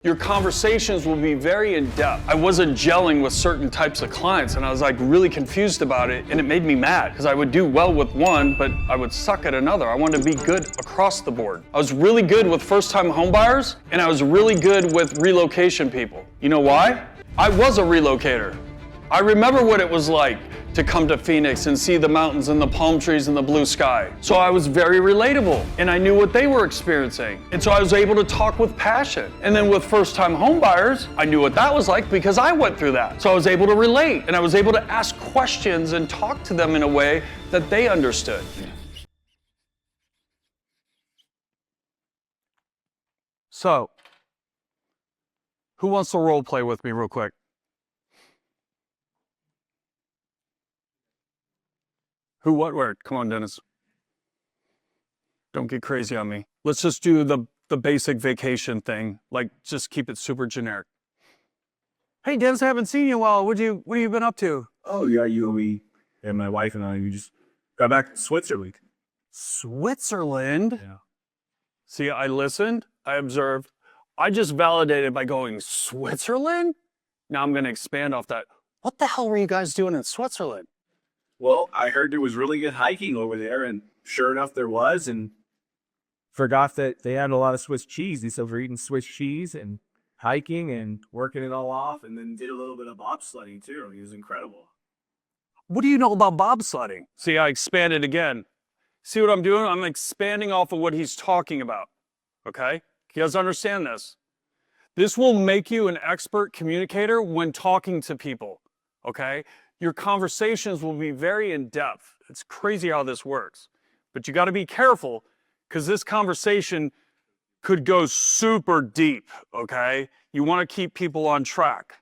Your conversations will be very in-depth. I wasn't gelling with certain types of clients and I was like really confused about it, and it made me mad because I would do well with one, but I would suck at another. I wanted to be good across the board. I was really good with first-time homebuyers and I was really good with relocation people. You know why? I was a relocator. I remember what it was like to come to Phoenix and see the mountains and the palm trees and the blue sky. So I was very relatable and I knew what they were experiencing. And so I was able to talk with passion. And then with first-time homebuyers, I knew what that was like because I went through that. So I was able to relate and I was able to ask questions and talk to them in a way that they understood. So, who wants to role play with me real quick? Who, what, where? Come on, Dennis. Don't get crazy on me. Let's just do the basic vacation thing. Like, just keep it super generic. Hey, Dennis, I haven't seen you in a while. What have you been up to? Oh, yeah, we and my wife and I, we just got back to Switzerland. Switzerland? Yeah. See, I listened, I observed. I just validated by going, Switzerland? Now I'm going to expand off that. What the hell were you guys doing in Switzerland? Well, I heard there was really good hiking over there, and sure enough, there was, and forgot that they had a lot of Swiss cheese. And so we're eating Swiss cheese and hiking and working it all off, and then did a little bit of bobsledding too. It was incredible. What do you know about bobsledding? See, I expanded again. See what I'm doing? I'm expanding off of what he's talking about, okay? You guys understand this? This will make you an expert communicator when talking to people, okay? Your conversations will be very in-depth. It's crazy how this works. But you got to be careful because this conversation could go super deep, okay? You want to keep people on track.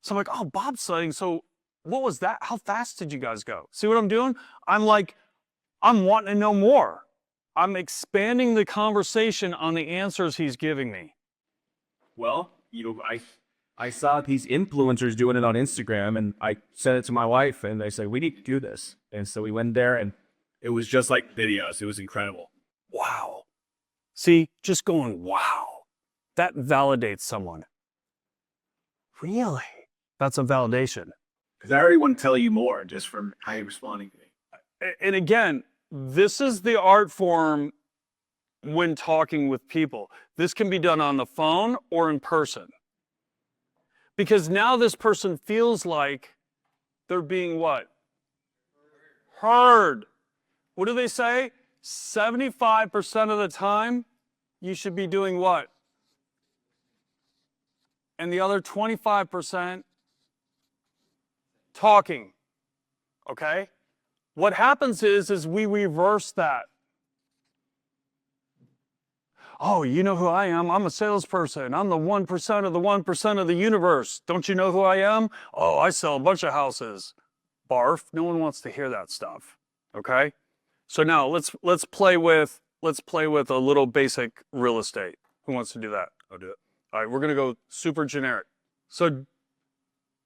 So I'm like, oh, bobsledding, so what was that? How fast did you guys go? See what I'm doing? I'm wanting to know more. I'm expanding the conversation on the answers he's giving me. Well, I saw these influencers doing it on Instagram, and I sent it to my wife, and they said, we need to do this. And so we went there, and it was just like videos. It was incredible. Wow. See, just going, wow. That validates someone. Really? That's a validation. Because I already want to tell you more just from how you're responding to me. And again, this is the art form when talking with people. This can be done on the phone or in person. Because now this person feels like they're being what? Heard. What do they say? 75% of the time, you should be doing what? And the other 25%, talking. Okay? What happens is we reverse that. Oh, you know who I am? I'm a salesperson. I'm the 1% of the 1% of the universe. Don't you know who I am? Oh, I sell a bunch of houses. Barf. No one wants to hear that stuff. Okay? So now let's play with a little basic real estate. Who wants to do that? I'll do it. All right, we're going to go super generic. So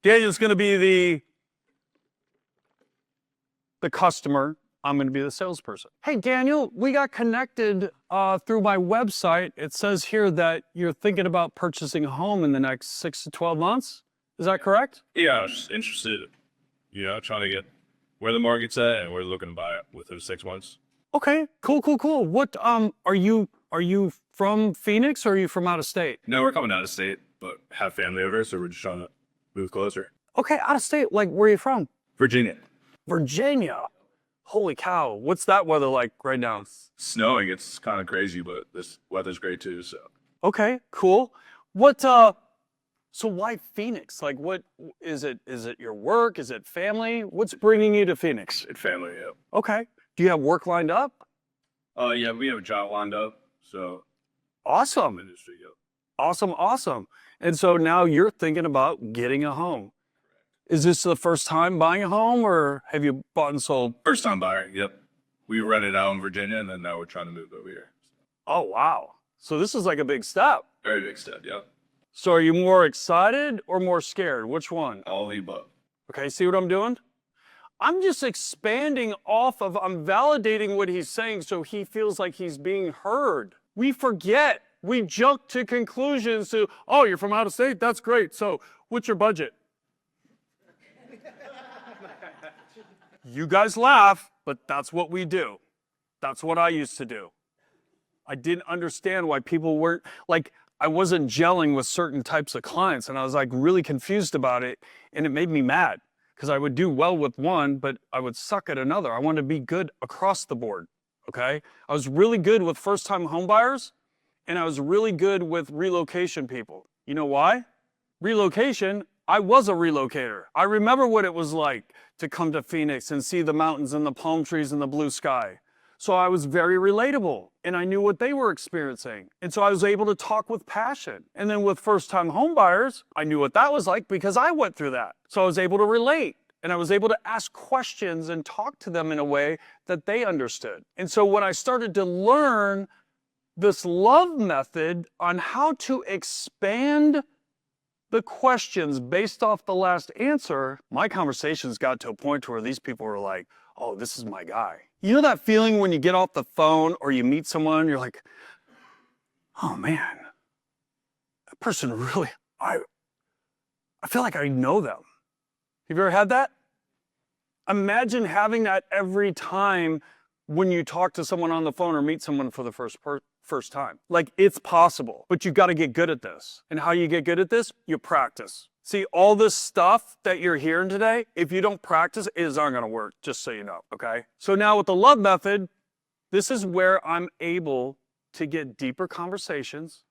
Daniel's going to be the customer. I'm going to be the salesperson. Hey, Daniel, we got connected through my website. It says here that you're thinking about purchasing a home in the next 6 to 12 months. Is that correct? Yeah, I was interested. Trying to get where the market's at, and we're looking to buy it within 6 months. Okay, cool. What are you from Phoenix or are you from out of state? No, we're coming out of state, but have family over, so we're just trying to move closer. Okay, out of state. Like, where are you from? Virginia. Virginia. Holy cow. What's that weather like right now? Snowing, it's kind of crazy, but this weather's great too, so. Okay, cool. So why Phoenix? Like, what is it? Is it your work? Is it family? What's bringing you to Phoenix? It's family, yeah. Okay. Do you have work lined up? Yeah, we have a job lined up, so. Awesome. Industry, yeah. Awesome. And so now you're thinking about getting a home. Is this the first time buying a home or have you bought and sold? First time buyer, yep. We rented out in Virginia, and then now we're trying to move over here. Oh, wow. So this is like a big step. Very big step, yeah. So are you more excited or more scared? Which one? All the above. Okay, see what I'm doing? I'm just expanding I'm validating what he's saying so he feels like he's being heard. We forget We jump to conclusions to, oh, you're from out of state? That's great. So what's your budget? You guys laugh, but that's what we do. That's what I used to do. I didn't understand why people weren't, like, I wasn't gelling with certain types of clients, and I was like really confused about it, and it made me mad because I would do well with one, but I would suck at another. I wanted to be good across the board, okay? I was really good with first-time homebuyers, and I was really good with relocation people. You know why? Relocation, I was a relocator. I remember what it was like to come to Phoenix and see the mountains and the palm trees and the blue sky. So I was very relatable, and I knew what they were experiencing. And so I was able to talk with passion. And then with first-time homebuyers, I knew what that was like because I went through that. So I was able to relate, and I was able to ask questions and talk to them in a way that they understood. And so when I started to learn this love method on how to expand the questions based off the last answer, my conversations got to a point where these people were like, oh, this is my guy. You know that feeling when you get off the phone or you meet someone, you're like, oh man, that person really, I feel like I know them. Have you ever had that? Imagine having that every time when you talk to someone on the phone or meet someone for the first time. Like, it's possible, but you got to get good at this. And how you get good at this? You practice. See, all this stuff that you're hearing today, if you don't practice, it is not going to work, just so you know, okay? So now with the love method, this is where I'm able to get deeper conversations,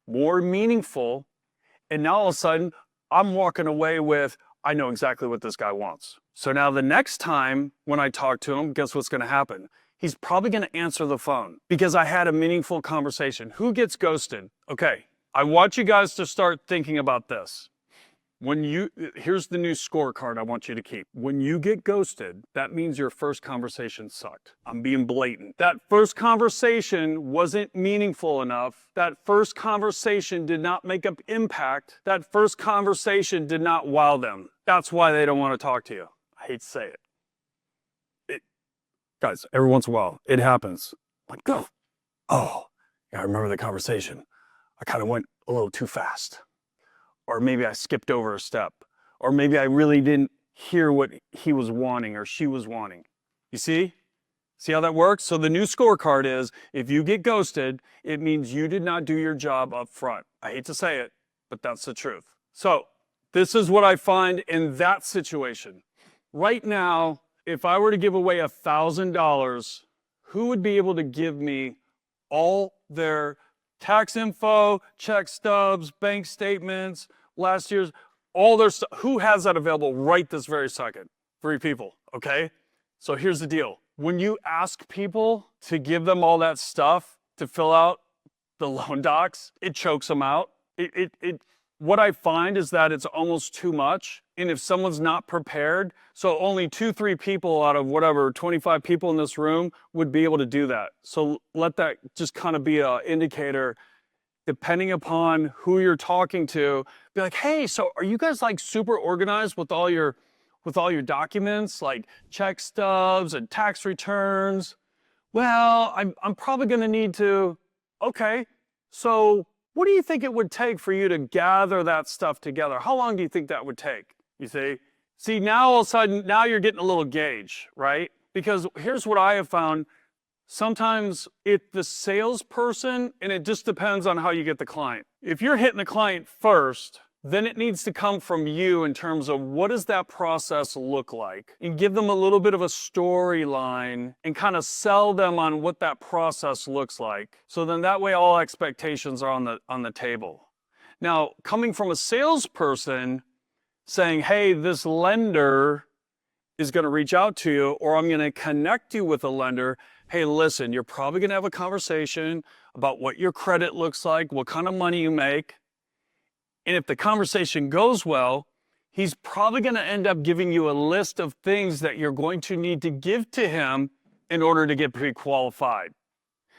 more meaningful, and now all of a sudden, I'm walking away with, I know exactly what this guy wants. So now the next time when I talk to him, guess what's going to happen? He's probably going to answer the phone because I had a meaningful conversation. Who gets ghosted? Okay, I want you guys to start thinking about this. Here's the new scorecard I want you to keep. When you get ghosted, that means your first conversation sucked. I'm being blatant. That first conversation wasn't meaningful enough. That first conversation did not make an impact. That first conversation did not wow them. That's why they don't want to talk to you. I hate to say it. Guys, every once in a while, it happens. Like, oh, yeah, I remember the conversation. I kind of went a little too fast. Or maybe I skipped over a step. Or maybe I really didn't hear what he was wanting or she was wanting. You see? See how that works? So the new scorecard is, if you get ghosted, it means you did not do your job up front. I hate to say it, but that's the truth. So this is what I find in that situation. Right now, if I were to give away $1,000, who would be able to give me all their tax info, check stubs, bank statements, last year's, all their stuff? Who has that available right this very second? 3 people, okay? So here's the deal. When you ask people to give them all that stuff to fill out the loan docs, it chokes them out. What I find is that it's almost too much. And if someone's not prepared, so only 2-3 people out of whatever, 25 people in this room would be able to do that. So let that just kind of be an indicator, depending upon who you're talking to, be like, hey, so are you guys like super organized with all your documents, like check stubs and tax returns? Well, I'm probably gonna need to, okay, so what do you think it would take for you to gather that stuff together? How long do you think that would take? You see? See, now all of a sudden, now you're getting a little gauge, right? Because here's what I have found. Sometimes it's the salesperson, and it just depends on how you get the client. If you're hitting the client first, then it needs to come from you in terms of what does that process look like? And give them a little bit of a storyline and kind of sell them on what that process looks like. So then that way all expectations are on the table. Now, coming from a salesperson saying, hey, this lender is going to reach out to you, or I'm going to connect you with a lender. Hey, listen, you're probably going to have a conversation about what your credit looks like, what kind of money you make. And if the conversation goes well, he's probably going to end up giving you a list of things that you're going to need to give to him in order to get pre-qualified.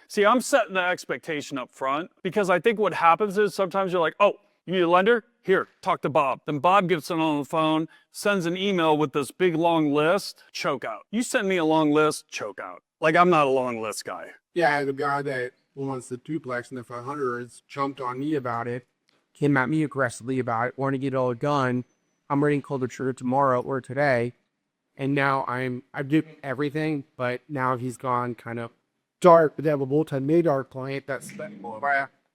See, I'm setting the expectation up front because I think what happens is sometimes you're like, oh, you need a lender? Here, talk to Bob. Then Bob gets it on the phone, sends an email with this big long list, choke out. You send me a long list, choke out. Like, I'm not a long list guy. Yeah, I had a guy that who wants the duplex, and the 500s jumped on me about it, came at me aggressively about it, wanted to get it all done. I'm ready to pull the trigger tomorrow or today. And now I've did everything, but now he's gone kind of dark. But they have a multi-million client that's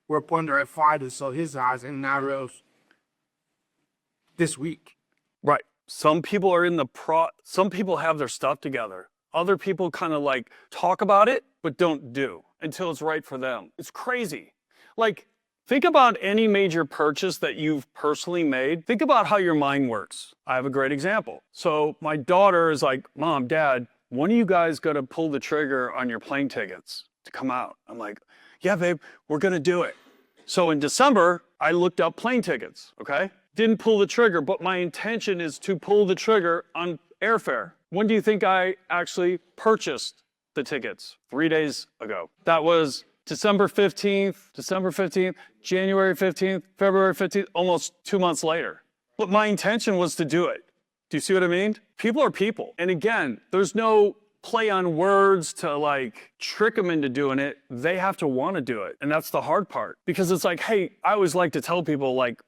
we're putting at 5 to sell his house, and now rose this week. Right. Some people are in the some people have their stuff together. Other people kind of like talk about it, but don't do until it's right for them. It's crazy. Like, think about any major purchase that you've personally made. Think about how your mind works. I have a great example. So my daughter is like, Mom, Dad, when are you guys going to pull the trigger on your plane tickets to come out? I'm like, yeah, babe, we're going to do it. So in December, I looked up plane tickets, okay? Didn't pull the trigger, but my intention is to pull the trigger on airfare. When do you think I actually purchased the tickets? 3 days ago. That was December 15th, January 15th, February 15th, almost 2 months later. But my intention was to do it. Do you see what I mean? People are people. And again, there's no play on words to like trick them into doing it. They have to want to do it. And that's the hard part. Because it's like, hey, I always like to tell people like,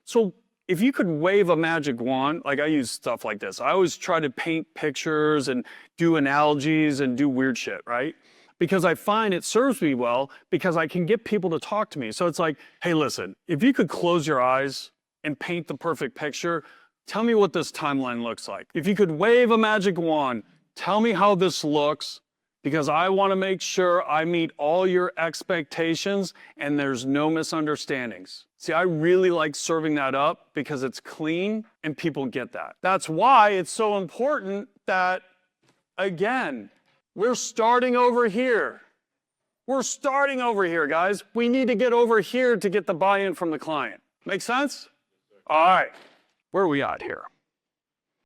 so if you could wave a magic wand, like I use stuff like this. I always try to paint pictures and do analogies and do weird shit, right? Because I find it serves me well because I can get people to talk to me. So it's like, hey, listen, if you could close your eyes and paint the perfect picture, tell me what this timeline looks like. If you could wave a magic wand, tell me how this looks because I want to make sure I meet all your expectations and there's no misunderstandings. See, I really like serving that up because it's clean and people get that. That's why it's so important that, again, we're starting over here. We're starting over here, guys. We need to get over here to get the buy-in from the client. Make sense? All right. Where are we at here?